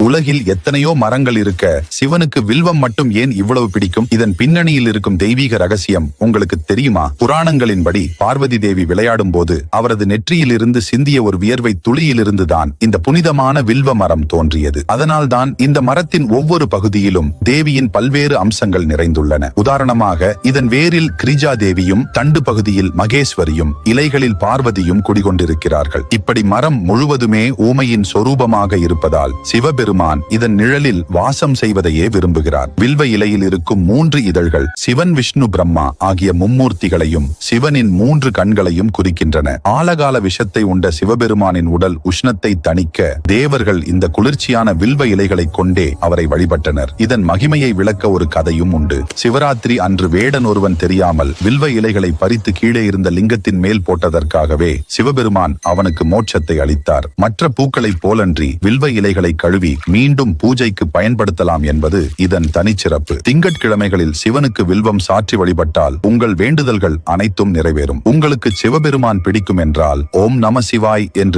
உலகில் எத்தனையோ மரங்கள் இருக்க சிவனுக்கு வில்வம் மட்டும் ஏன் இவ்வளவு பிடிக்கும்? இதன் பின்னணியில் இருக்கும் தெய்வீக ரகசியம் உங்களுக்கு தெரியுமா? புராணங்களின்படி பார்வதி தேவி விளையாடும் போது அவரது நெற்றியிலிருந்து சிந்திய ஒரு வியர்வை துளியிலிருந்துதான் இந்த புனிதமான வில்வ மரம் தோன்றியது. அதனால்தான் இந்த மரத்தின் ஒவ்வொரு பகுதியிலும் தேவியின் பல்வேறு அம்சங்கள் நிறைந்துள்ளன. உதாரணமாக இதன் வேரில் கிரிஜா தேவியும், தண்டு பகுதியில் மகேஸ்வரியும், இலைகளில் பார்வதியும் குடிகொண்டிருக்கிறார்கள். இப்படி மரம் முழுவதுமே ஊமையின் சொரூபமாக இருப்பதால் சிவபெருமான் இதன் நிழலில் வாசம் செய்வதையே விரும்புகிறார். வில்வ இலையில் இருக்கும் 3 இதழ்கள் சிவன், விஷ்ணு, பிரம்மா ஆகிய மும்மூர்த்திகளையும் சிவனின் 3 கண்களையும் குறிக்கின்றன. ஆலகால விஷத்தை உண்ட சிவபெருமானின் உடல் உஷ்ணத்தை தணிக்க தேவர்கள் இந்த குளிர்ச்சியான வில்வ இலைகளை கொண்டே அவரை வழிபட்டனர். இதன் மகிமையை விளக்க ஒரு கதையும் உண்டு. சிவராத்திரி அன்று வேடன் ஒருவன் தெரியாமல் வில்வ இலைகளை பறித்து கீழே இருந்த லிங்கத்தின் மேல் போட்டதற்காகவே சிவபெருமான் அவனுக்கு மோட்சத்தை அளித்தார். மற்ற பூக்களைப் போலன்றி வில்வ இலைகளை கழுவி மீண்டும் பூஜைக்கு பயன்படுத்தலாம் என்பது இதன் தனிச்சிறப்பு. திங்கட்கிழமைகளில் சிவனுக்கு வில்வம் சாற்றி வழிபட்டால் உங்கள் வேண்டுதல்கள் அனைத்தும் நிறைவேறும். உங்களுக்கு சிவபெருமான் பிடிக்கும் என்றால் ஓம் நம சிவாய் என்று